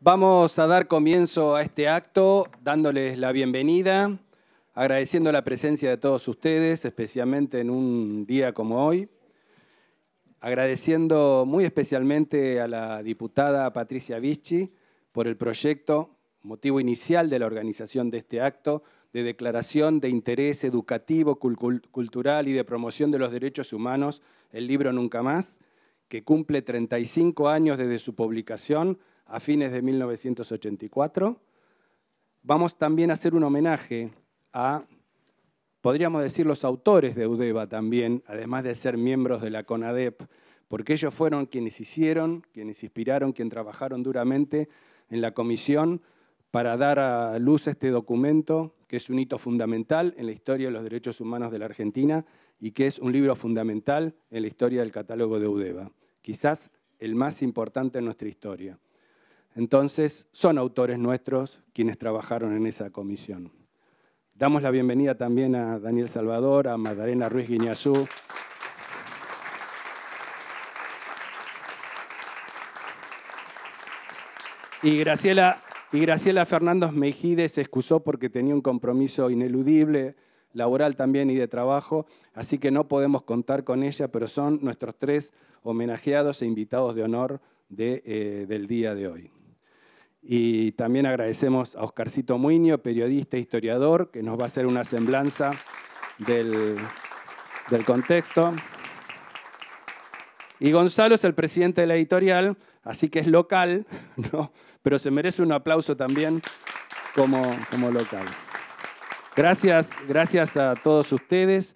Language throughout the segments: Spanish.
Vamos a dar comienzo a este acto dándoles la bienvenida, agradeciendo la presencia de todos ustedes, especialmente en un día como hoy, agradeciendo muy especialmente a la diputada Patricia Vicchi por el proyecto, motivo inicial de la organización de este acto, de declaración de interés educativo, cultural y de promoción de los derechos humanos, el libro Nunca Más, que cumple 35 años desde su publicación a fines de 1984. Vamos también a hacer un homenaje a, podríamos decir, los autores de UDEVA también, además de ser miembros de la CONADEP, porque ellos fueron quienes hicieron, quienes inspiraron, quienes trabajaron duramente en la comisión para dar a luz este documento, que es un hito fundamental en la historia de los derechos humanos de la Argentina y que es un libro fundamental en la historia del catálogo de UDEVA, quizás el más importante en nuestra historia. Entonces, son autores nuestros quienes trabajaron en esa comisión. Damos la bienvenida también a Daniel Salvador, a Magdalena Ruiz Guiñazú. Y Graciela Fernández Mejide se excusó porque tenía un compromiso ineludible, laboral también y de trabajo, así que no podemos contar con ella, pero son nuestros tres homenajeados e invitados de honor del día de hoy. Y también agradecemos a Oscarcito Muiño, periodista e historiador, que nos va a hacer una semblanza del contexto. Y Gonzalo es el presidente de la editorial, así que es local, ¿no? Pero se merece un aplauso también como local. Gracias a todos ustedes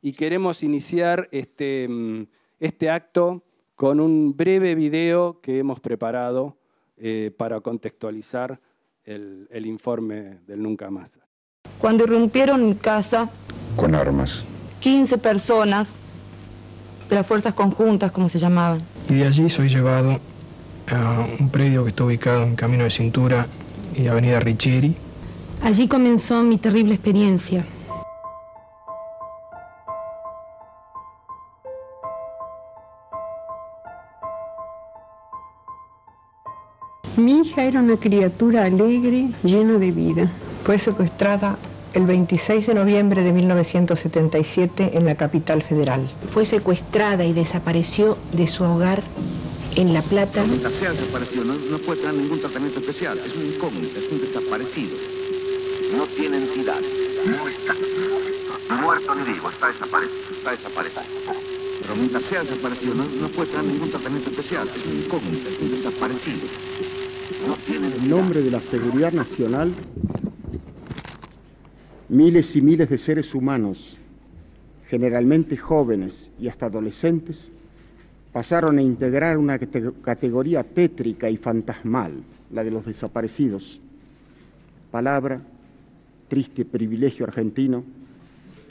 y queremos iniciar este acto con un breve video que hemos preparado para contextualizar el informe del Nunca Más. Cuando irrumpieron en casa con armas 15 personas de las fuerzas conjuntas, como se llamaban. Y de allí soy llevado a un predio que está ubicado en Camino de Cintura y Avenida Richieri. Allí comenzó mi terrible experiencia. Mi hija era una criatura alegre, llena de vida. Fue secuestrada el 26 de noviembre de 1977 en la capital federal. Fue secuestrada y desapareció de su hogar en La Plata. Se ha desaparecido, no puede tener ningún tratamiento especial, es un incógnito, es un desaparecido. No tiene entidad. No está muerto ni vivo, está desaparecido. Pero mientras sea desaparecido, no puede tener ningún tratamiento especial, es un incógnito, es un desaparecido. No tiene entidad. En nombre de la seguridad nacional, miles y miles de seres humanos, generalmente jóvenes y hasta adolescentes, pasaron a integrar una categoría tétrica y fantasmal, la de los desaparecidos. Palabra, triste privilegio argentino,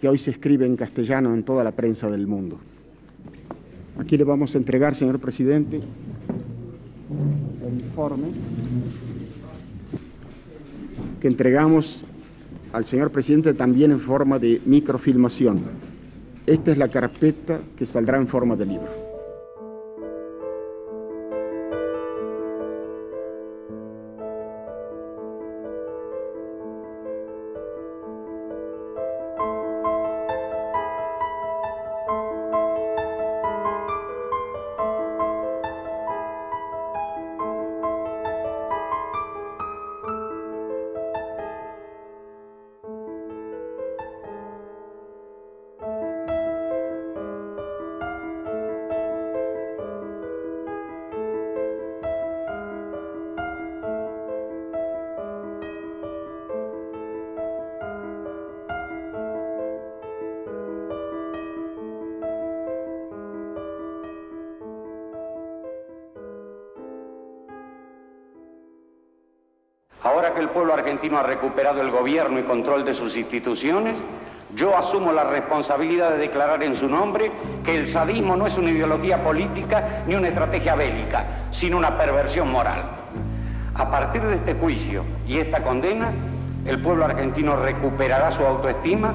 que hoy se escribe en castellano en toda la prensa del mundo. Aquí le vamos a entregar, señor presidente, el informe que entregamos al señor presidente también en forma de microfilmación. Esta es la carpeta que saldrá en forma de libro. Ahora que el pueblo argentino ha recuperado el gobierno y control de sus instituciones, yo asumo la responsabilidad de declarar en su nombre que el sadismo no es una ideología política ni una estrategia bélica, sino una perversión moral. A partir de este juicio y esta condena, el pueblo argentino recuperará su autoestima,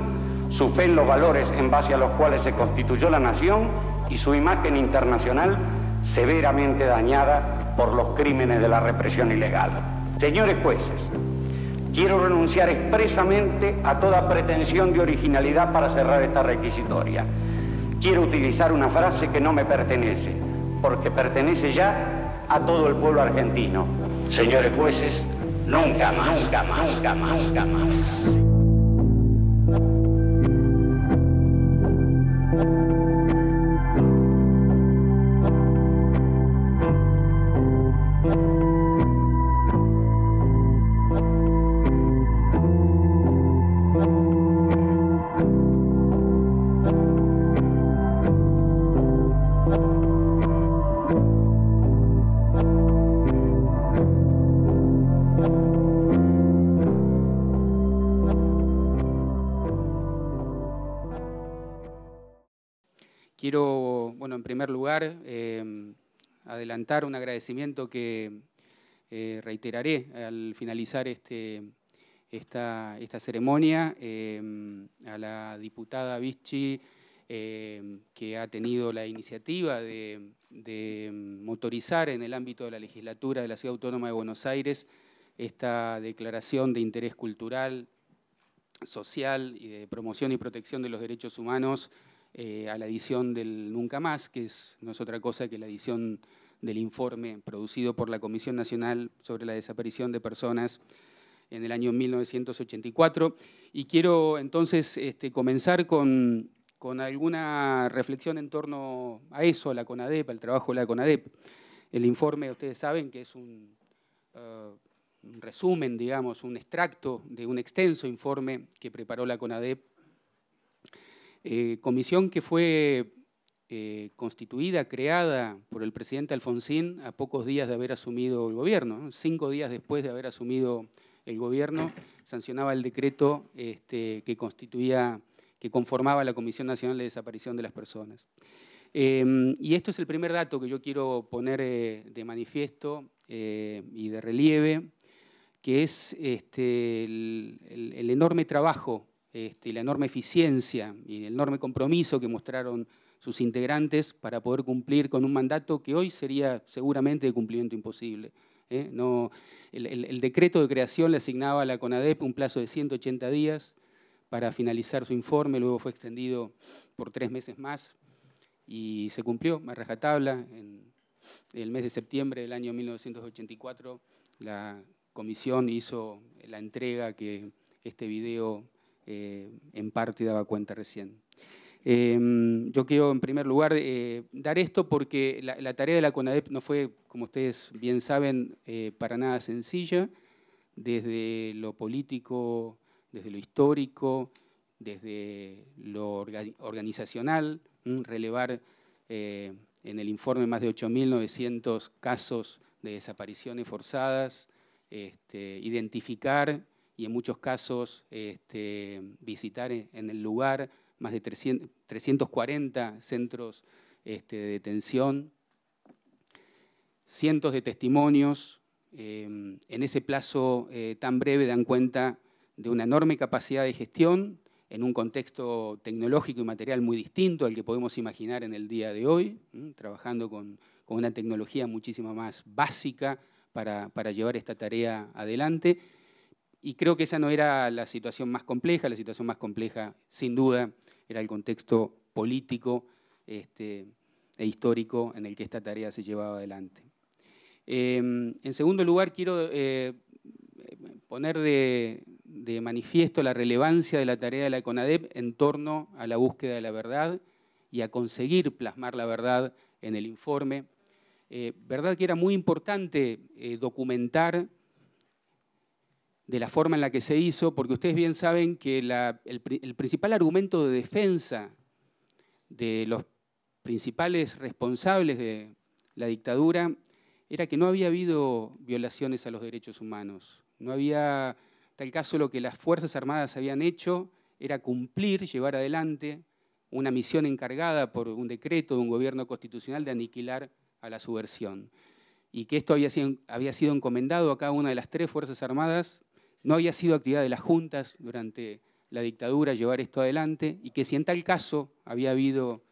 su fe en los valores en base a los cuales se constituyó la nación y su imagen internacional severamente dañada por los crímenes de la represión ilegal. Señores jueces, quiero renunciar expresamente a toda pretensión de originalidad para cerrar esta requisitoria. Quiero utilizar una frase que no me pertenece, porque pertenece ya a todo el pueblo argentino. Señores jueces, nunca más, nunca más, nunca más, nunca más. Quiero, bueno, en primer lugar, adelantar un agradecimiento que reiteraré al finalizar esta ceremonia a la diputada Vicchi, que ha tenido la iniciativa de motorizar en el ámbito de la legislatura de la Ciudad Autónoma de Buenos Aires esta declaración de interés cultural, social y de promoción y protección de los derechos humanos a la edición del Nunca Más, que no es otra cosa que la edición del informe producido por la Comisión Nacional sobre la Desaparición de Personas en el año 1984. Y quiero entonces comenzar con alguna reflexión en torno a eso, a la CONADEP, al trabajo de la CONADEP. El informe, ustedes saben que es un resumen, digamos, un extracto de un extenso informe que preparó la CONADEP, comisión que fue constituida, creada por el presidente Alfonsín a pocos días de haber asumido el gobierno, ¿no? 5 días después de haber asumido el gobierno, sancionaba el decreto que conformaba la Comisión Nacional de Desaparición de las Personas. Y esto es el primer dato que yo quiero poner de manifiesto y de relieve, que es el enorme trabajo y la enorme eficiencia y el enorme compromiso que mostraron sus integrantes para poder cumplir con un mandato que hoy sería seguramente de cumplimiento imposible. No, el decreto de creación le asignaba a la CONADEP un plazo de 180 días para finalizar su informe, luego fue extendido por 3 meses más y se cumplió a rajatabla. En el mes de septiembre del año 1984 la comisión hizo la entrega que este video en parte daba cuenta recién. Yo quiero en primer lugar dar esto porque la tarea de la CONADEP no fue, como ustedes bien saben, para nada sencilla, desde lo político, desde lo histórico, desde lo organizacional, relevar en el informe más de 8.900 casos de desapariciones forzadas, identificar y en muchos casos visitar en el lugar más de 340 centros de detención, cientos de testimonios. En ese plazo tan breve dan cuenta de una enorme capacidad de gestión en un contexto tecnológico y material muy distinto al que podemos imaginar en el día de hoy, trabajando con una tecnología muchísimo más básica para llevar esta tarea adelante. Y creo que esa no era la situación más compleja sin duda era el contexto político e histórico en el que esta tarea se llevaba adelante. En segundo lugar, quiero poner de manifiesto la relevancia de la tarea de la CONADEP en torno a la búsqueda de la verdad y a conseguir plasmar la verdad en el informe. Verdad que era muy importante documentar de la forma en la que se hizo, porque ustedes bien saben que el principal argumento de defensa de los principales responsables de la dictadura era que no había habido violaciones a los derechos humanos. No había, tal caso, lo que las Fuerzas Armadas habían hecho era cumplir, llevar adelante una misión encargada por un decreto de un gobierno constitucional de aniquilar a la subversión. Y que esto había sido encomendado a cada una de las 3 Fuerzas Armadas. No había sido actividad de las juntas durante la dictadura llevar esto adelante y que si en tal caso había habido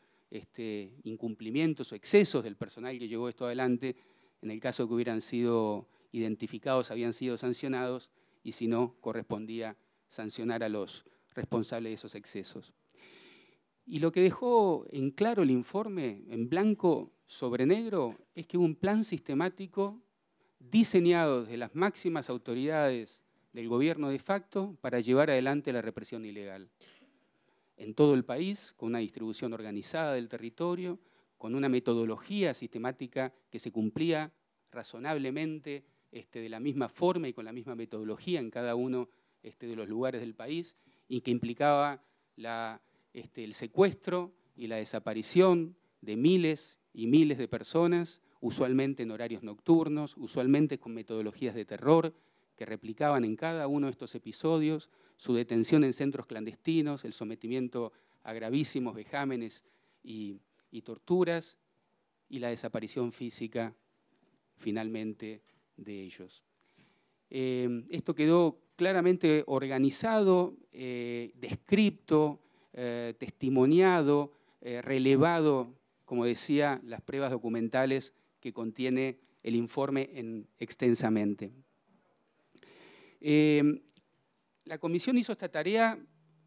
incumplimientos o excesos del personal que llevó esto adelante, en el caso de que hubieran sido identificados, habían sido sancionados, y si no, correspondía sancionar a los responsables de esos excesos. Y lo que dejó en claro el informe, en blanco sobre negro, es que hubo un plan sistemático diseñado desde las máximas autoridades del gobierno de facto para llevar adelante la represión ilegal. En todo el país, con una distribución organizada del territorio, con una metodología sistemática que se cumplía razonablemente de la misma forma y con la misma metodología en cada uno de los lugares del país, y que implicaba el secuestro y la desaparición de miles y miles de personas, usualmente en horarios nocturnos, usualmente con metodologías de terror que replicaban en cada uno de estos episodios, su detención en centros clandestinos, el sometimiento a gravísimos vejámenes y torturas, y la desaparición física, finalmente, de ellos. Esto quedó claramente organizado, descripto, testimoniado, relevado, como decía, las pruebas documentales que contiene el informe extensamente. La comisión hizo esta tarea,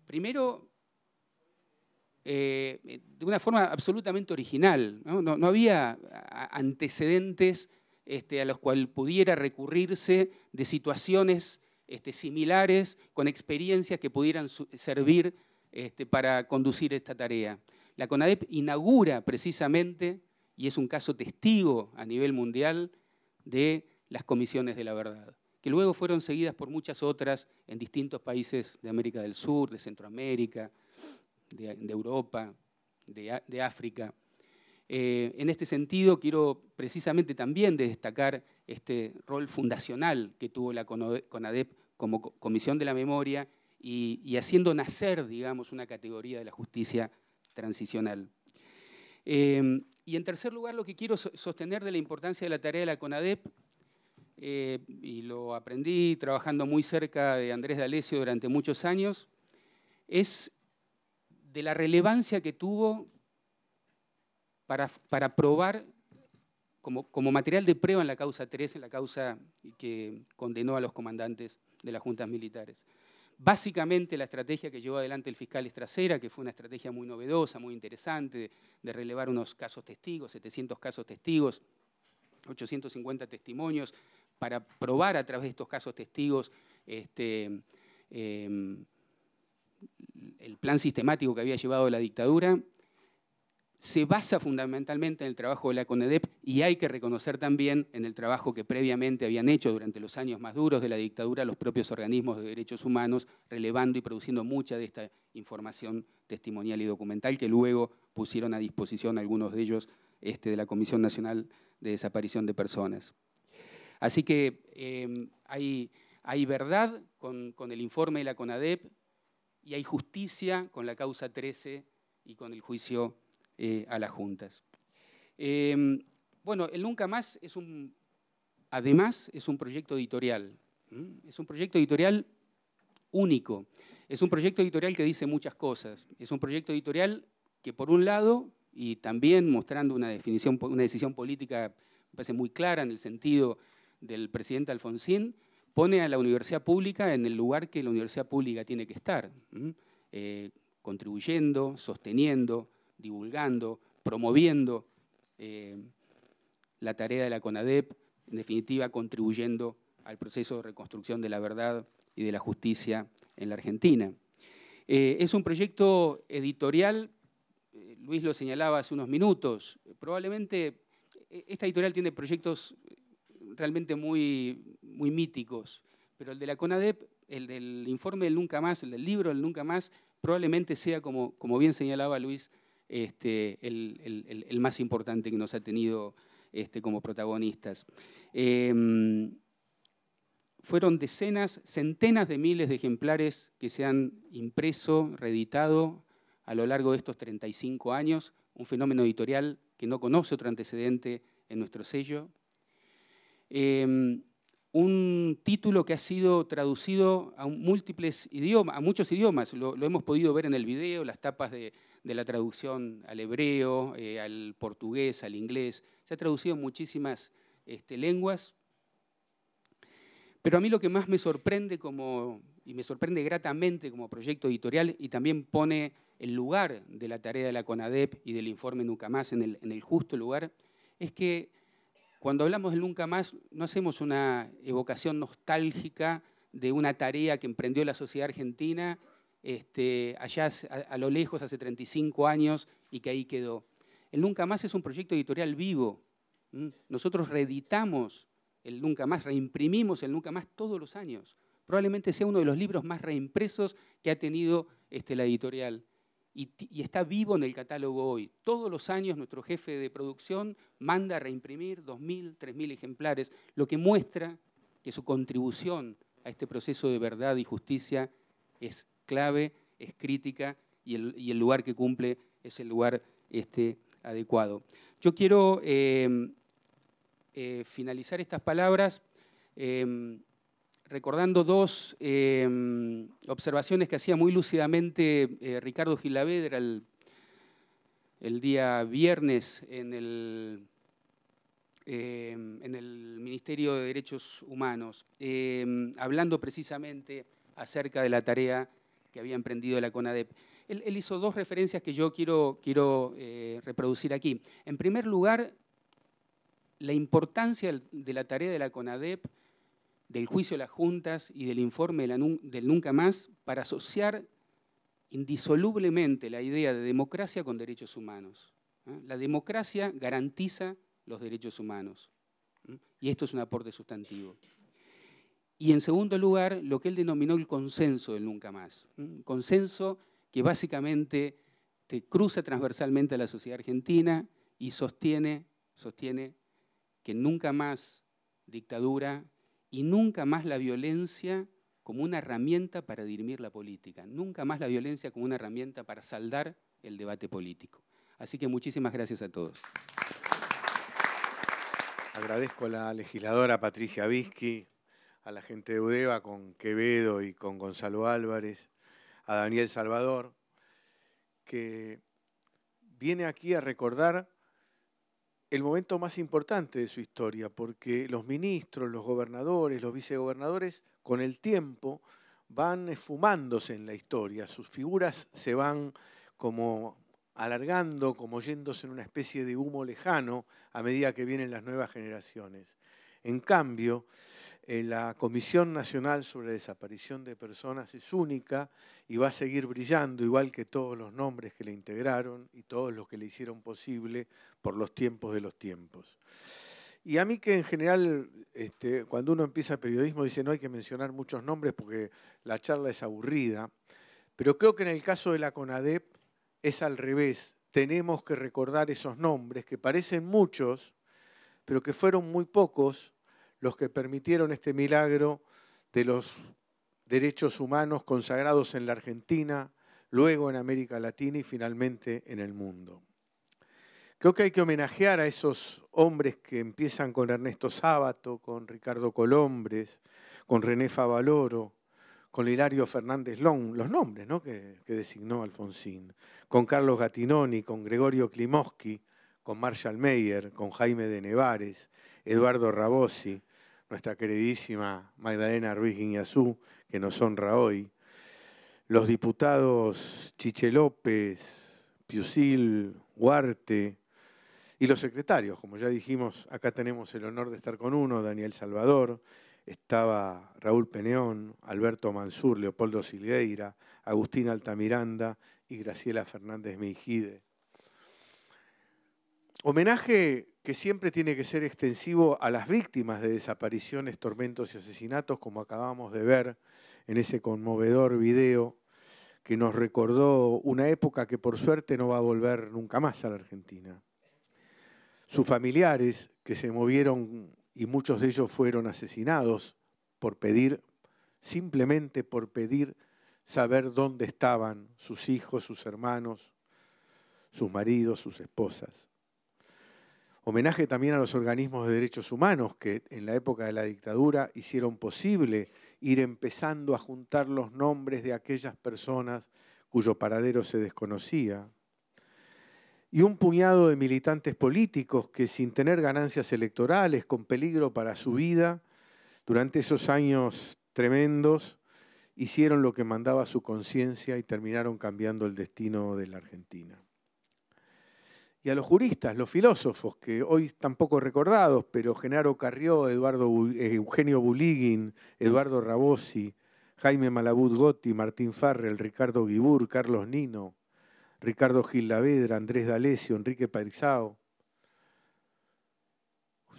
primero, de una forma absolutamente original. No había antecedentes a los cuales pudiera recurrirse de situaciones similares, con experiencias que pudieran servir para conducir esta tarea. La CONADEP inaugura precisamente, y es un caso testigo a nivel mundial, de las comisiones de la verdad, que luego fueron seguidas por muchas otras en distintos países de América del Sur, de Centroamérica, de Europa, de África. En este sentido, quiero precisamente también destacar este rol fundacional que tuvo la CONADEP como Comisión de la Memoria y haciendo nacer, digamos, una categoría de la justicia transicional. Y en tercer lugar, lo que quiero sostener de la importancia de la tarea de la CONADEP, y lo aprendí trabajando muy cerca de Andrés D'Alessio durante muchos años, es de la relevancia que tuvo para probar como material de prueba en la causa 3, en la causa que condenó a los comandantes de las juntas militares. Básicamente la estrategia que llevó adelante el fiscal Estracera, que fue una estrategia muy novedosa, muy interesante, de relevar unos casos testigos, 700 casos testigos, 850 testimonios, para probar a través de estos casos testigos el plan sistemático que había llevado la dictadura, se basa fundamentalmente en el trabajo de la CONADEP, y hay que reconocer también en el trabajo que previamente habían hecho durante los años más duros de la dictadura los propios organismos de derechos humanos, relevando y produciendo mucha de esta información testimonial y documental que luego pusieron a disposición algunos de ellos de la Comisión Nacional de Desaparición de Personas. Así que hay verdad con el informe de la CONADEP, y hay justicia con la causa 13 y con el juicio a las juntas. Bueno, el Nunca Más además es un proyecto editorial. Es un proyecto editorial único. Es un proyecto editorial que dice muchas cosas. Es un proyecto editorial que, por un lado, y también mostrando una decisión política, me parece muy clara en el sentido del presidente Alfonsín, pone a la universidad pública en el lugar que la universidad pública tiene que estar, contribuyendo, sosteniendo, divulgando, promoviendo la tarea de la CONADEP, en definitiva contribuyendo al proceso de reconstrucción de la verdad y de la justicia en la Argentina. Es un proyecto editorial, Luis lo señalaba hace unos minutos, probablemente esta editorial tiene proyectos realmente muy míticos, pero el de la CONADEP, el del informe del Nunca Más, el del libro del Nunca Más, probablemente sea, como bien señalaba Luis, el más importante que nos ha tenido como protagonistas. Fueron decenas, centenas de miles de ejemplares que se han impreso, reeditado a lo largo de estos 35 años, un fenómeno editorial que no conoce otro antecedente en nuestro sello. Un título que ha sido traducido a múltiples idiomas, a muchos idiomas. Lo hemos podido ver en el video, las tapas de la traducción al hebreo, al portugués, al inglés. Se ha traducido en muchísimas lenguas. Pero a mí lo que más me sorprende y me sorprende gratamente como proyecto editorial, y también pone el lugar de la tarea de la CONADEP y del informe Nunca Más en el justo lugar, es que cuando hablamos del Nunca Más no hacemos una evocación nostálgica de una tarea que emprendió la sociedad argentina allá a lo lejos, hace 35 años, y que ahí quedó. El Nunca Más es un proyecto editorial vivo. Nosotros reeditamos el Nunca Más, reimprimimos el Nunca Más todos los años. Probablemente sea uno de los libros más reimpresos que ha tenido la editorial. Y está vivo en el catálogo hoy. Todos los años nuestro jefe de producción manda a reimprimir 2.000, 3.000 ejemplares, lo que muestra que su contribución a este proceso de verdad y justicia es clave, es crítica, y el lugar que cumple es el lugar adecuado. Yo quiero finalizar estas palabras recordando dos observaciones que hacía muy lúcidamente Ricardo Gilavedra el día viernes en el Ministerio de Derechos Humanos, hablando precisamente acerca de la tarea que había emprendido la CONADEP. Él hizo dos referencias que yo quiero reproducir aquí. En primer lugar, la importancia de la tarea de la CONADEP, del juicio de las juntas y del informe del Nunca Más para asociar indisolublemente la idea de democracia con derechos humanos. La democracia garantiza los derechos humanos, y esto es un aporte sustantivo. Y en segundo lugar, lo que él denominó el consenso del Nunca Más. Un consenso que básicamente te cruza transversalmente a la sociedad argentina y sostiene que nunca más dictadura y nunca más la violencia como una herramienta para dirimir la política. Nunca más la violencia como una herramienta para saldar el debate político. Así que muchísimas gracias a todos. Agradezco a la legisladora Patricia Vischki, a la gente de UDEVA con Quevedo y con Gonzalo Álvarez, a Daniel Salvador, que viene aquí a recordar el momento más importante de su historia, porque los ministros, los gobernadores, los vicegobernadores, con el tiempo van esfumándose en la historia. Sus figuras se van como alargando, como yéndose en una especie de humo lejano a medida que vienen las nuevas generaciones. En cambio, la Comisión Nacional sobre la Desaparición de Personas es única y va a seguir brillando, igual que todos los nombres que le integraron y todos los que le hicieron posible por los tiempos de los tiempos. Y a mí que en general, cuando uno empieza periodismo, dice no hay que mencionar muchos nombres porque la charla es aburrida, pero creo que en el caso de la CONADEP es al revés. Tenemos que recordar esos nombres que parecen muchos, pero que fueron muy pocos los que permitieron este milagro de los derechos humanos consagrados en la Argentina, luego en América Latina y finalmente en el mundo. Creo que hay que homenajear a esos hombres que empiezan con Ernesto Sábato, con Ricardo Colombres, con René Favaloro, con Hilario Fernández Long, los nombres, ¿no?, que designó Alfonsín, con Carlos Gattinoni, con Gregorio Klimovsky, con Marshall Meyer, con Jaime de Nevares, Eduardo Rabosi, nuestra queridísima Magdalena Ruiz Guiñazú, que nos honra hoy, los diputados Chiche López, Piusil, Huarte, y los secretarios, como ya dijimos, acá tenemos el honor de estar con uno, Daniel Salvador, estaba Raúl Peneón, Alberto Mansur, Leopoldo Silveira, Agustín Altamiranda y Graciela Fernández Meijide. Homenaje que siempre tiene que ser extensivo a las víctimas de desapariciones, tormentos y asesinatos, como acabamos de ver en ese conmovedor video que nos recordó una época que por suerte no va a volver nunca más a la Argentina. Sus familiares que se movieron y muchos de ellos fueron asesinados por pedir, simplemente por pedir saber dónde estaban sus hijos, sus hermanos, sus maridos, sus esposas. Homenaje también a los organismos de derechos humanos que en la época de la dictadura hicieron posible ir empezando a juntar los nombres de aquellas personas cuyo paradero se desconocía. y un puñado de militantes políticos que, sin tener ganancias electorales, con peligro para su vida, durante esos años tremendos, hicieron lo que mandaba su conciencia y terminaron cambiando el destino de la Argentina. Y a los juristas, los filósofos, que hoy están poco recordados, pero Genaro Carrió, Eugenio Bulíguin, Eduardo Rabosi, Jaime Malabud Gotti, Martín Farrell, Ricardo Guibur, Carlos Nino, Ricardo Gil Lavedra, Andrés D'Alessio, Enrique Paisao,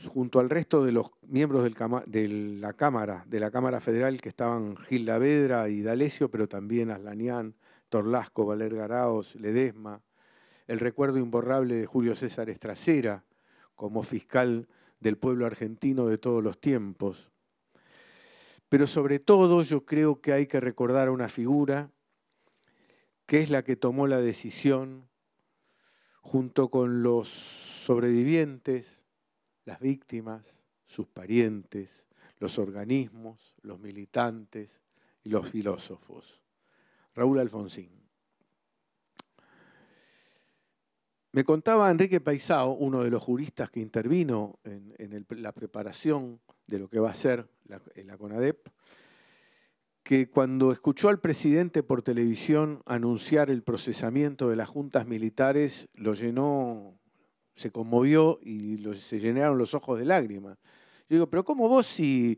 junto al resto de los miembros de la Cámara Federal, que estaban Gil Lavedra y D'Alessio, pero también Aslanian, Torlasco, Valer Garaos, Ledesma, el recuerdo imborrable de Julio César Estracera como fiscal del pueblo argentino de todos los tiempos. Pero sobre todo yo creo que hay que recordar a una figura que es la que tomó la decisión, junto con los sobrevivientes, las víctimas, sus parientes, los organismos, los militantes y los filósofos. Raúl Alfonsín. Me contaba Enrique Paisao, uno de los juristas que intervino en la preparación de lo que va a ser la CONADEP, que cuando escuchó al presidente por televisión anunciar el procesamiento de las juntas militares, lo llenó, se conmovió y se llenaron los ojos de lágrimas. Yo digo, pero ¿cómo vos si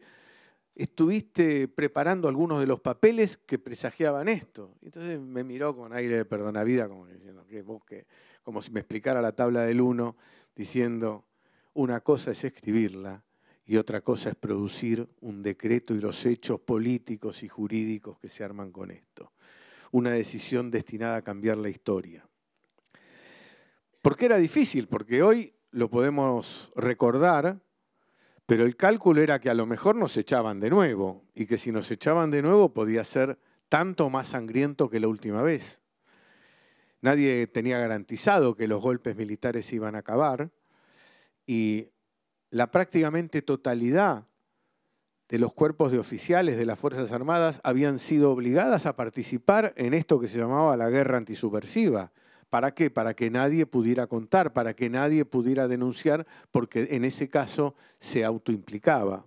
estuviste preparando algunos de los papeles que presagiaban esto? Entonces me miró con aire de perdonavida, como diciendo, como si me explicara la tabla del 1, diciendo, una cosa es escribirla y otra cosa es producir un decreto y los hechos políticos y jurídicos que se arman con esto. Una decisión destinada a cambiar la historia. ¿Por qué era difícil? Porque hoy lo podemos recordar, pero el cálculo era que a lo mejor nos echaban de nuevo, y que si nos echaban de nuevo podía ser tanto más sangriento que la última vez. Nadie tenía garantizado que los golpes militares iban a acabar, y la prácticamente totalidad de los cuerpos de oficiales de las Fuerzas Armadas habían sido obligadas a participar en esto que se llamaba la guerra antisubversiva. ¿Para qué? Para que nadie pudiera contar, para que nadie pudiera denunciar, porque en ese caso se autoimplicaba.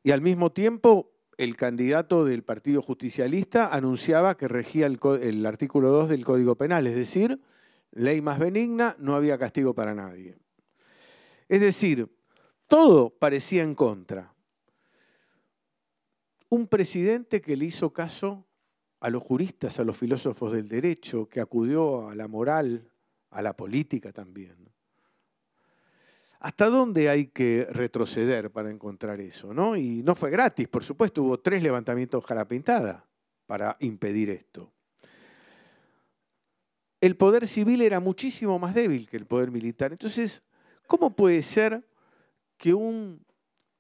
Y al mismo tiempo, el candidato del Partido Justicialista anunciaba que regía el artículo 2 del Código Penal, es decir, ley más benigna, no había castigo para nadie. Es decir, todo parecía en contra. Un presidente que le hizo caso a los juristas, a los filósofos del derecho, que acudió a la moral, a la política también. ¿Hasta dónde hay que retroceder para encontrar eso, ¿no? Y no fue gratis, por supuesto, hubo 3 levantamientos cara pintada para impedir esto. El poder civil era muchísimo más débil que el poder militar. Entonces, ¿cómo puede ser que un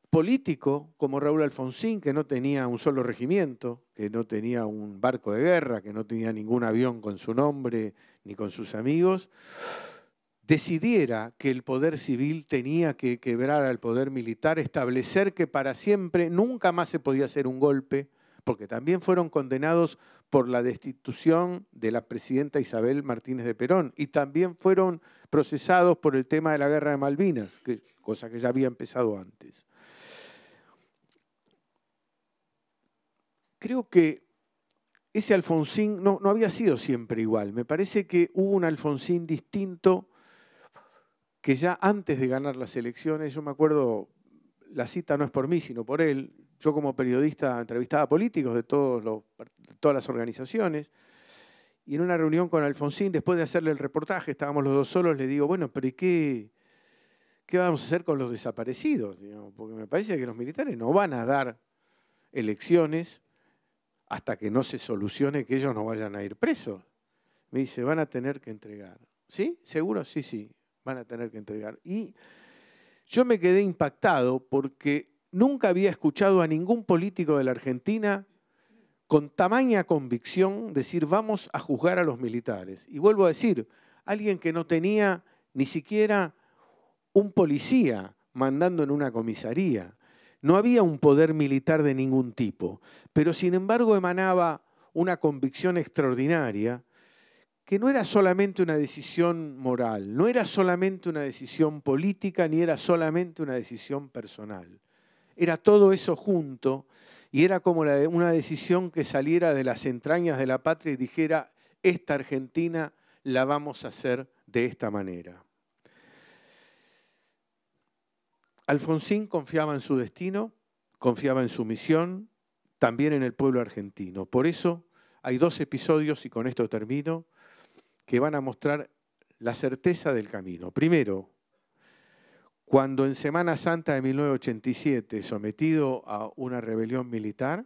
político como Raúl Alfonsín, que no tenía un solo regimiento, que no tenía un barco de guerra, que no tenía ningún avión con su nombre ni con sus amigos, decidiera que el poder civil tenía que quebrar al poder militar, establecer que para siempre nunca más se podía hacer un golpe, porque también fueron condenados por la destitución de la presidenta Isabel Martínez de Perón y también fueron procesados por el tema de la guerra de Malvinas, cosa que ya había empezado antes. Creo que ese Alfonsín no había sido siempre igual. Me parece que hubo un Alfonsín distinto que ya antes de ganar las elecciones, yo me acuerdo, la cita no es por mí, sino por él, yo como periodista entrevistaba a políticos de todas las organizaciones, y en una reunión con Alfonsín, después de hacerle el reportaje, estábamos los dos solos, le digo, bueno, pero ¿y qué vamos a hacer con los desaparecidos? Porque me parece que los militares no van a dar elecciones hasta que no se solucione que ellos no vayan a ir presos. Me dice, van a tener que entregar. ¿Sí? ¿Seguro? Sí, sí, van a tener que entregar. Y yo me quedé impactado porque nunca había escuchado a ningún político de la Argentina con tamaña convicción decir vamos a juzgar a los militares. Y vuelvo a decir, alguien que no tenía ni siquiera un policía mandando en una comisaría. No había un poder militar de ningún tipo, pero sin embargo emanaba una convicción extraordinaria que no era solamente una decisión moral, no era solamente una decisión política, ni era solamente una decisión personal. Era todo eso junto y era como una decisión que saliera de las entrañas de la patria y dijera, esta Argentina la vamos a hacer de esta manera. Alfonsín confiaba en su destino, confiaba en su misión, también en el pueblo argentino. Por eso hay 2 episodios, y con esto termino, que van a mostrar la certeza del camino. Primero, cuando en Semana Santa de 1987, sometido a una rebelión militar,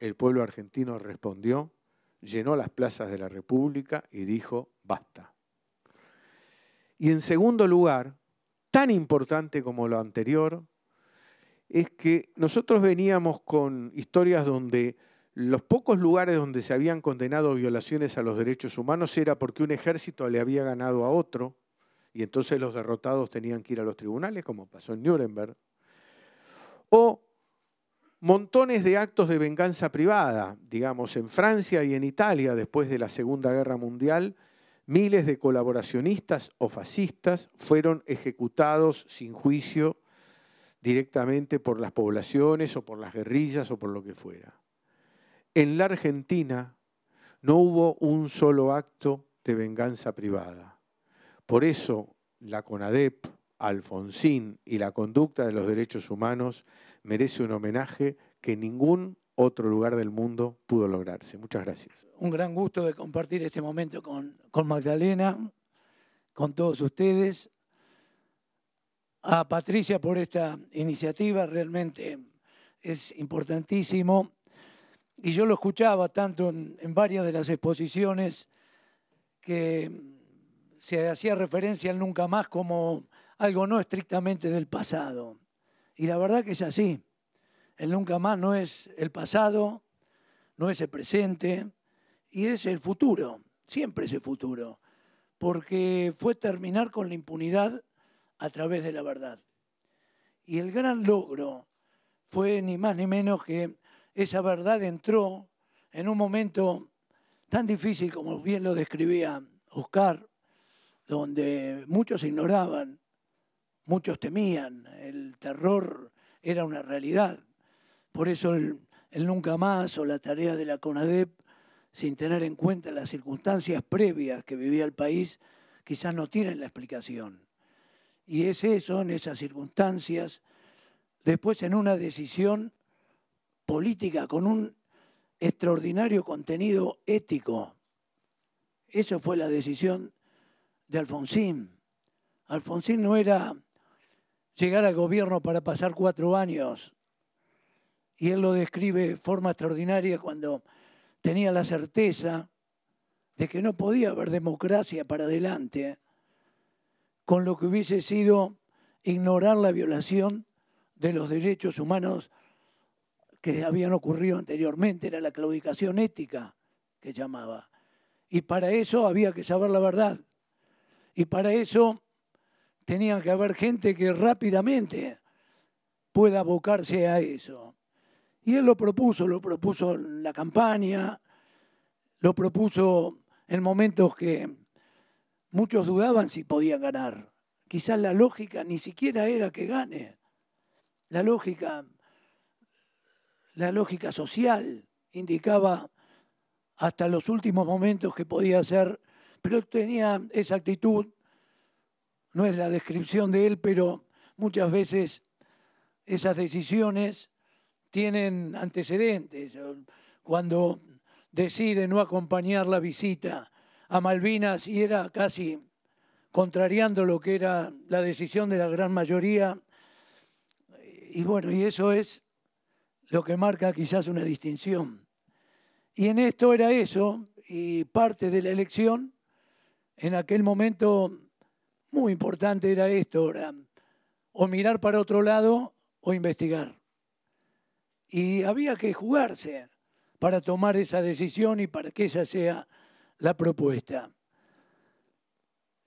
el pueblo argentino respondió, llenó las plazas de la República y dijo, basta. Y en segundo lugar, tan importante como lo anterior, es que nosotros veníamos con historias donde los pocos lugares donde se habían condenado violaciones a los derechos humanos era porque un ejército le había ganado a otro y entonces los derrotados tenían que ir a los tribunales, como pasó en Nuremberg. O montones de actos de venganza privada, digamos, en Francia y en Italia, después de la Segunda Guerra Mundial, miles de colaboracionistas o fascistas fueron ejecutados sin juicio directamente por las poblaciones o por las guerrillas o por lo que fuera. En la Argentina no hubo un solo acto de venganza privada. Por eso la CONADEP, Alfonsín y la conducta de los derechos humanos merece un homenaje que en ningún otro lugar del mundo pudo lograrse. Muchas gracias. Un gran gusto de compartir este momento con Magdalena, con todos ustedes. A Patricia por esta iniciativa, realmente es importantísimo. Y yo lo escuchaba tanto en varias de las exposiciones que se hacía referencia al nunca más como algo no estrictamente del pasado. Y la verdad que es así. El nunca más no es el pasado, no es el presente, y es el futuro, siempre es el futuro, porque fue terminar con la impunidad a través de la verdad. Y el gran logro fue ni más ni menos que esa verdad entró en un momento tan difícil como bien lo describía Oscar, donde muchos ignoraban, muchos temían, el terror era una realidad. Por eso el nunca más o la tarea de la CONADEP, sin tener en cuenta las circunstancias previas que vivía el país, quizás no tienen la explicación. Y es eso, en esas circunstancias, después en una decisión política con un extraordinario contenido ético. Esa fue la decisión de Alfonsín. Alfonsín no era llegar al gobierno para pasar 4 años, y él lo describe de forma extraordinaria cuando tenía la certeza de que no podía haber democracia para adelante con lo que hubiese sido ignorar la violación de los derechos humanos que habían ocurrido anteriormente. Era la claudicación ética que llamaba. Y para eso había que saber la verdad. Y para eso tenía que haber gente que rápidamente pueda abocarse a eso. Y él lo propuso en la campaña, lo propuso en momentos que muchos dudaban si podían ganar. Quizás la lógica ni siquiera era que gane. La lógica social indicaba hasta los últimos momentos que podía ser, pero él tenía esa actitud, no es la descripción de él, pero muchas veces esas decisiones tienen antecedentes. Cuando decide no acompañar la visita a Malvinas y era casi contrariando lo que era la decisión de la gran mayoría, y bueno, y eso es lo que marca quizás una distinción. Y en esto era eso, y parte de la elección, en aquel momento muy importante era esto, era o mirar para otro lado o investigar. Y había que jugarse para tomar esa decisión y para que esa sea la propuesta.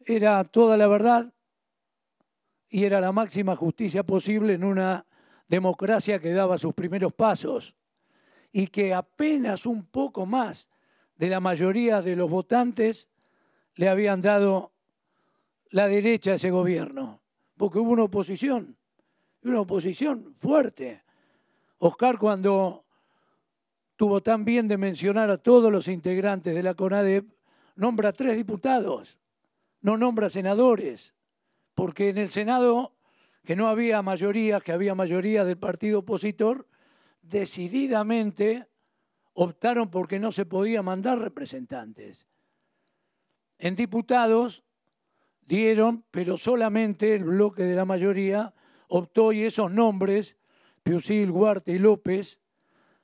Era toda la verdad y era la máxima justicia posible en una democracia que daba sus primeros pasos y que apenas un poco más de la mayoría de los votantes le habían dado la derecha a ese gobierno, porque hubo una oposición fuerte. Oscar, cuando tuvo tan bien de mencionar a todos los integrantes de la CONADEP, nombra 3 diputados, no nombra senadores, porque en el Senado, que no había mayoría, que había mayoría del partido opositor, decididamente optaron porque no se podía mandar representantes. En diputados dieron, pero solamente el bloque de la mayoría optó, y esos nombres, Piusil, Huarte y López,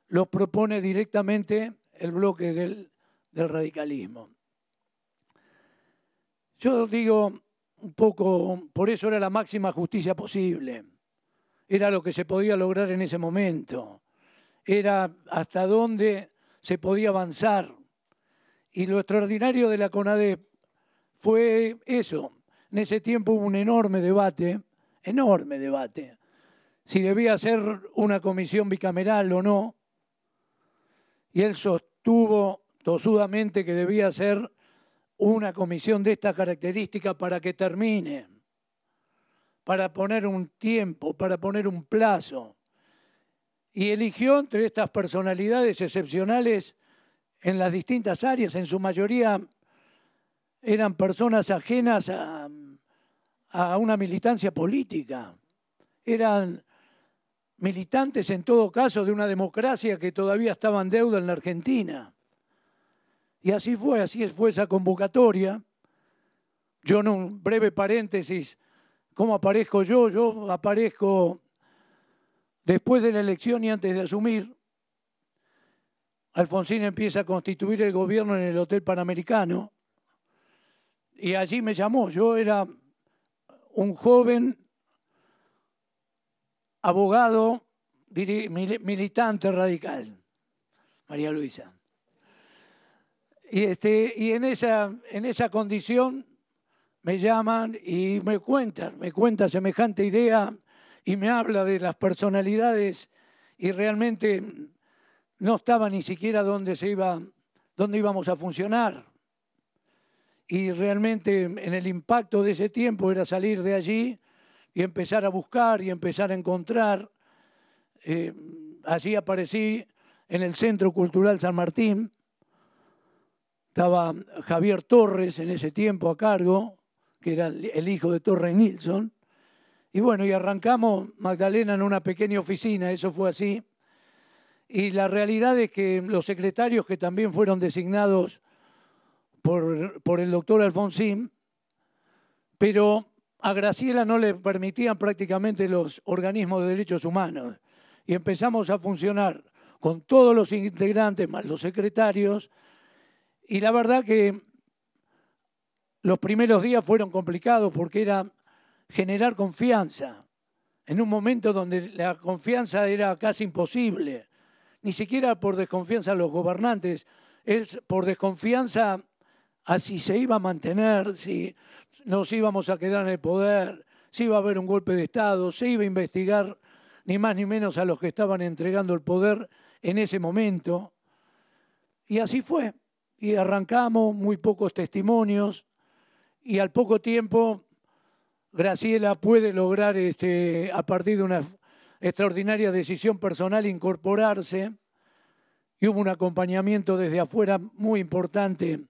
los propone directamente el bloque del radicalismo. Yo digo un poco, por eso era la máxima justicia posible. Era lo que se podía lograr en ese momento. Era hasta dónde se podía avanzar. Y lo extraordinario de la CONADEP fue eso. En ese tiempo hubo un enorme debate, si debía ser una comisión bicameral o no. Y él sostuvo tosudamente que debía ser una comisión de esta característica para que termine, para poner un tiempo, para poner un plazo. Y eligió entre estas personalidades excepcionales en las distintas áreas, en su mayoría eran personas ajenas a una militancia política. Eran militantes, en todo caso, de una democracia que todavía estaba en deuda en la Argentina. Y así fue esa convocatoria. Yo, en un breve paréntesis, ¿cómo aparezco yo? Yo aparezco después de la elección y antes de asumir. Alfonsín empieza a constituir el gobierno en el Hotel Panamericano y allí me llamó. Yo era un joven abogado, militante radical, María Luisa. Y en esa condición me llaman y me cuenta semejante idea y me habla de las personalidades y realmente no estaba ni siquiera dónde íbamos a funcionar. Y realmente en el impacto de ese tiempo era salir de allí y empezar a buscar y empezar a encontrar. Allí aparecí en el Centro Cultural San Martín. Estaba Javier Torres en ese tiempo a cargo, que era el hijo de Torres Nilsson. Y bueno, y arrancamos, Magdalena, en una pequeña oficina, eso fue así. Y la realidad es que los secretarios que también fueron designados por el doctor Alfonsín, pero a Graciela no le permitían prácticamente los organismos de derechos humanos. Y empezamos a funcionar con todos los integrantes, más los secretarios. Y la verdad que los primeros días fueron complicados porque era generar confianza. En un momento donde la confianza era casi imposible. Ni siquiera por desconfianza a los gobernantes, es por desconfianza a si se iba a mantener, si nos íbamos a quedar en el poder, si iba a haber un golpe de Estado, se iba a investigar ni más ni menos a los que estaban entregando el poder en ese momento. Y así fue. Y arrancamos, muy pocos testimonios, y al poco tiempo Graciela puede lograr, a partir de una extraordinaria decisión personal, incorporarse, y hubo un acompañamiento desde afuera muy importante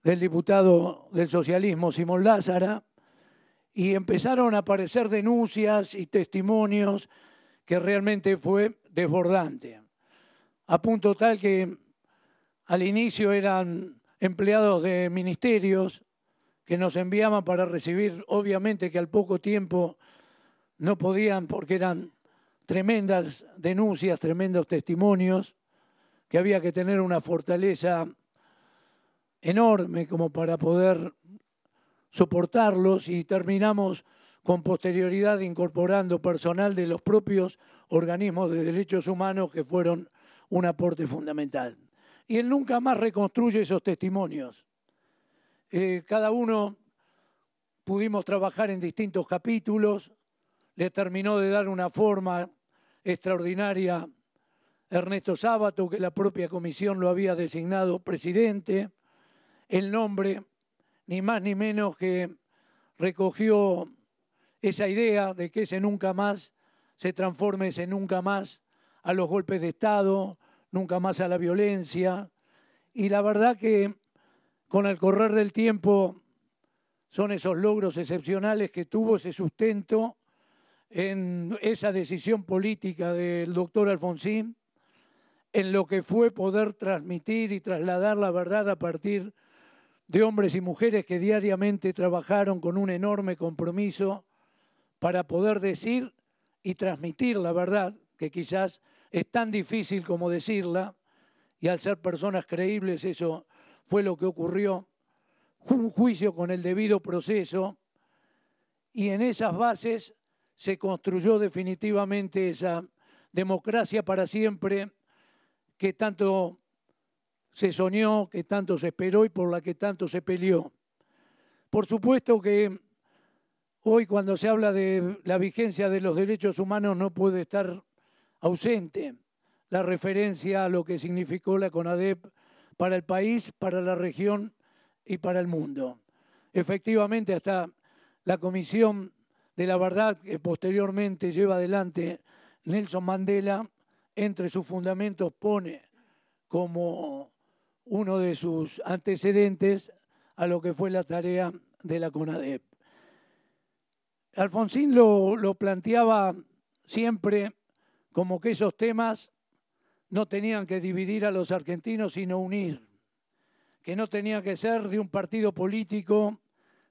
del diputado del socialismo, Simón Lázara, y empezaron a aparecer denuncias y testimonios que realmente fue desbordante, a punto tal que al inicio eran empleados de ministerios que nos enviaban para recibir, obviamente que al poco tiempo no podían porque eran tremendas denuncias, tremendos testimonios, que había que tener una fortaleza enorme como para poder soportarlos, y terminamos con posterioridad incorporando personal de los propios organismos de derechos humanos que fueron un aporte fundamental. Y él nunca más reconstruye esos testimonios. Cada uno pudimos trabajar en distintos capítulos, le terminó de dar una forma extraordinaria Ernesto Sábato, que la propia comisión lo había designado presidente. El nombre ni más ni menos que recogió esa idea de que ese nunca más se transforme ese nunca más a los golpes de Estado, nunca más a la violencia. Y la verdad que con el correr del tiempo son esos logros excepcionales que tuvo ese sustento en esa decisión política del doctor Alfonsín, en lo que fue poder transmitir y trasladar la verdad a partir de hombres y mujeres que diariamente trabajaron con un enorme compromiso para poder decir y transmitir la verdad, que quizás es tan difícil como decirla, y al ser personas creíbles eso fue lo que ocurrió. Un juicio con el debido proceso, y en esas bases se construyó definitivamente esa democracia para siempre que tanto se soñó, que tanto se esperó y por la que tanto se peleó. Por supuesto que hoy cuando se habla de la vigencia de los derechos humanos no puede estar ausente la referencia a lo que significó la CONADEP para el país, para la región y para el mundo. Efectivamente, hasta la Comisión de la Verdad que posteriormente lleva adelante Nelson Mandela, entre sus fundamentos pone como uno de sus antecedentes a lo que fue la tarea de la CONADEP. Alfonsín lo planteaba siempre como que esos temas no tenían que dividir a los argentinos, sino unir, que no tenía que ser de un partido político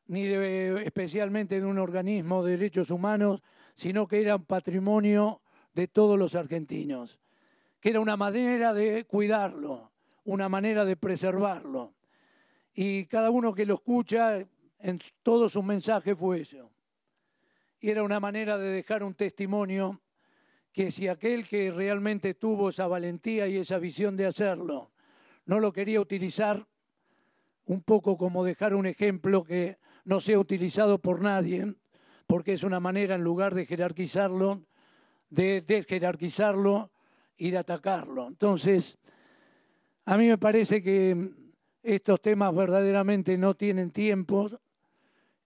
ni especialmente de un organismo de derechos humanos, sino que era un patrimonio de todos los argentinos, que era una manera de cuidarlo, una manera de preservarlo. Y cada uno que lo escucha, en todo su mensaje fue eso. Y era una manera de dejar un testimonio que si aquel que realmente tuvo esa valentía y esa visión de hacerlo no lo quería utilizar, un poco como dejar un ejemplo que no sea utilizado por nadie, porque es una manera, en lugar de jerarquizarlo, de desjerarquizarlo y de atacarlo. Entonces, a mí me parece que estos temas verdaderamente no tienen tiempo,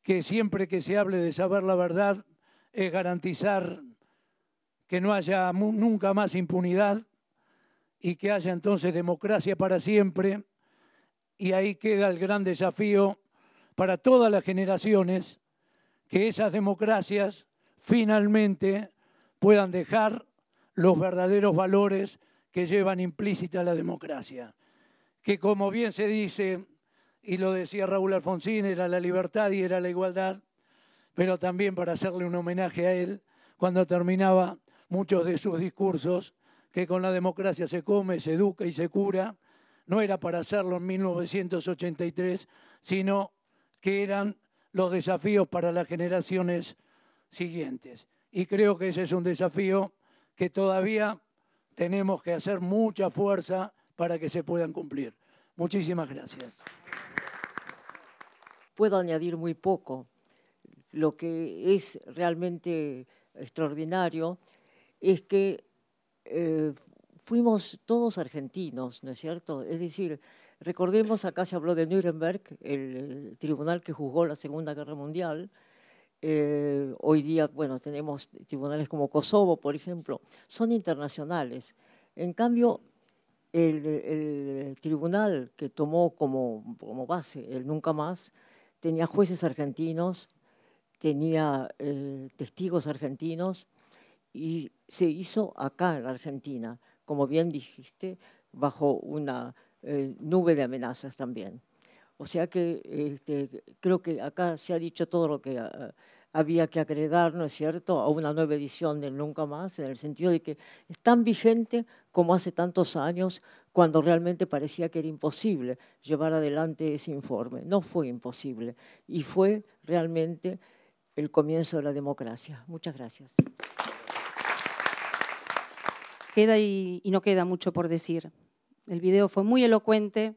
que siempre que se hable de saber la verdad es garantizar que no haya nunca más impunidad y que haya entonces democracia para siempre. Y ahí queda el gran desafío para todas las generaciones, que esas democracias finalmente puedan dejar los verdaderos valores que llevan implícita la democracia. Que como bien se dice, y lo decía Raúl Alfonsín, era la libertad y era la igualdad, pero también para hacerle un homenaje a él, cuando terminaba muchos de sus discursos, que con la democracia se come, se educa y se cura, no era para hacerlo en 1983, sino que eran los desafíos para las generaciones siguientes. Y creo que ese es un desafío que todavía tenemos que hacer mucha fuerza para que se puedan cumplir. Muchísimas gracias. Puedo añadir muy poco. Lo que es realmente extraordinario es que fuimos todos argentinos, ¿no es cierto? Es decir, recordemos, acá se habló de Nuremberg, el tribunal que juzgó la Segunda Guerra Mundial. Hoy día, bueno, tenemos tribunales como Kosovo, por ejemplo, son internacionales. En cambio, el tribunal que tomó como base el nunca más tenía jueces argentinos, tenía testigos argentinos y se hizo acá en la Argentina, como bien dijiste, bajo una nube de amenazas también. O sea que creo que acá se ha dicho todo lo que había que agregar, ¿no es cierto?, a una nueva edición del Nunca Más, en el sentido de que es tan vigente como hace tantos años, cuando realmente parecía que era imposible llevar adelante ese informe. No fue imposible y fue realmente el comienzo de la democracia. Muchas gracias. Queda y no queda mucho por decir. El video fue muy elocuente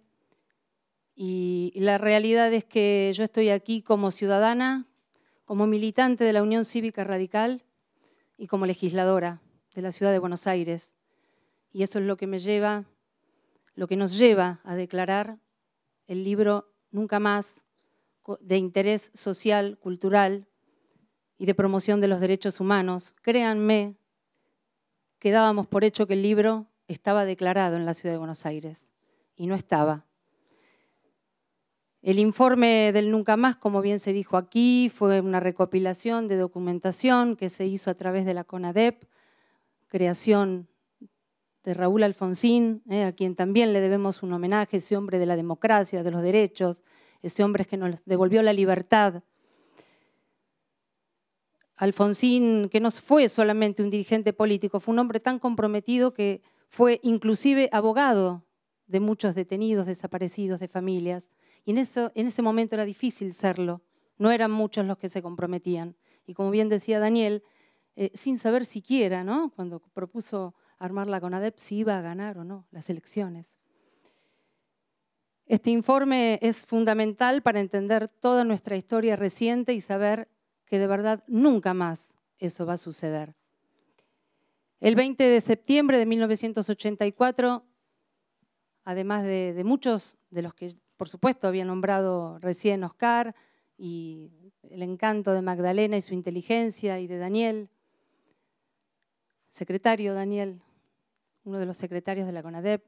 y la realidad es que yo estoy aquí como ciudadana, como militante de la Unión Cívica Radical y como legisladora de la Ciudad de Buenos Aires. Y eso es lo que nos lleva a declarar el libro Nunca Más, de interés social, cultural y de promoción de los derechos humanos. Créanme que dábamos por hecho que el libro estaba declarado en la Ciudad de Buenos Aires, y no estaba. El informe del Nunca Más, como bien se dijo aquí, fue una recopilación de documentación que se hizo a través de la CONADEP, creación de Raúl Alfonsín, a quien también le debemos un homenaje, ese hombre de la democracia, de los derechos, ese hombre que nos devolvió la libertad. Alfonsín, que no fue solamente un dirigente político, fue un hombre tan comprometido que fue inclusive abogado de muchos detenidos, desaparecidos, de familias. Y en ese momento era difícil serlo. No eran muchos los que se comprometían. Y como bien decía Daniel, sin saber siquiera, ¿no?, cuando propuso armar la CONADEP, si iba a ganar o no las elecciones. Este informe es fundamental para entender toda nuestra historia reciente y saber que de verdad nunca más eso va a suceder. El 20 de septiembre de 1984, además de muchos de los que por supuesto había nombrado recién Oscar, y el encanto de Magdalena y su inteligencia, y de Daniel, secretario Daniel, uno de los secretarios de la CONADEP,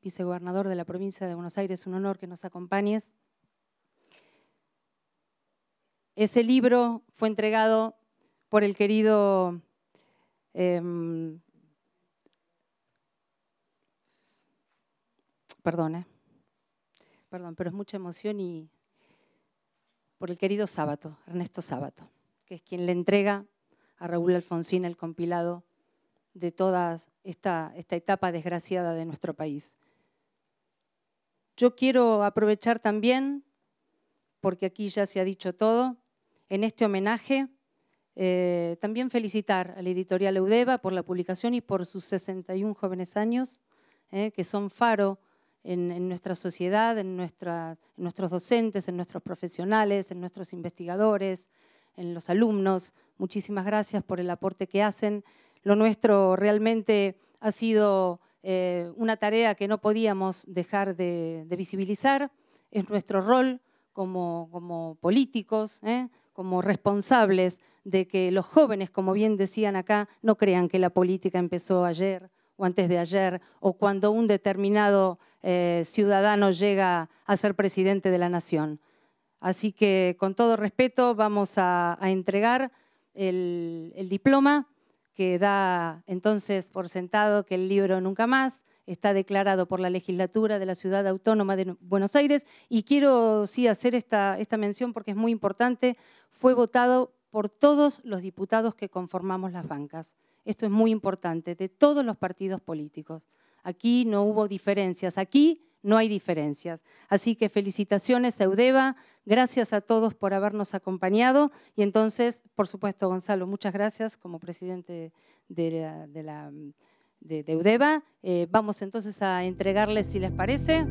vicegobernador de la provincia de Buenos Aires, un honor que nos acompañes. Ese libro fue entregado por el querido perdón, pero es mucha emoción, y por el querido Sábato, Ernesto Sábato, que es quien le entrega a Raúl Alfonsín el compilado de toda esta etapa desgraciada de nuestro país. Yo quiero aprovechar también, porque aquí ya se ha dicho todo, en este homenaje, también felicitar a la editorial Eudeva por la publicación y por sus 61 jóvenes años, que son faro en nuestra sociedad, en nuestros docentes, en nuestros profesionales, en nuestros investigadores, en los alumnos. Muchísimas gracias por el aporte que hacen. Lo nuestro realmente ha sido una tarea que no podíamos dejar de visibilizar. Es nuestro rol como políticos, como responsables de que los jóvenes, como bien decían acá, no crean que la política empezó ayer o antes de ayer, o cuando un determinado ciudadano llega a ser presidente de la nación. Así que, con todo respeto, vamos a entregar el diploma que da entonces por sentado que el libro Nunca Más está declarado por la legislatura de la Ciudad Autónoma de Buenos Aires. Y quiero sí hacer esta mención porque es muy importante. Fue votado por todos los diputados que conformamos las bancas. Esto es muy importante, de todos los partidos políticos. Aquí no hubo diferencias, aquí no hay diferencias. Así que felicitaciones a Eudeva, gracias a todos por habernos acompañado. Y entonces, por supuesto, Gonzalo, muchas gracias como presidente de Eudeva. Vamos entonces a entregarles, si les parece.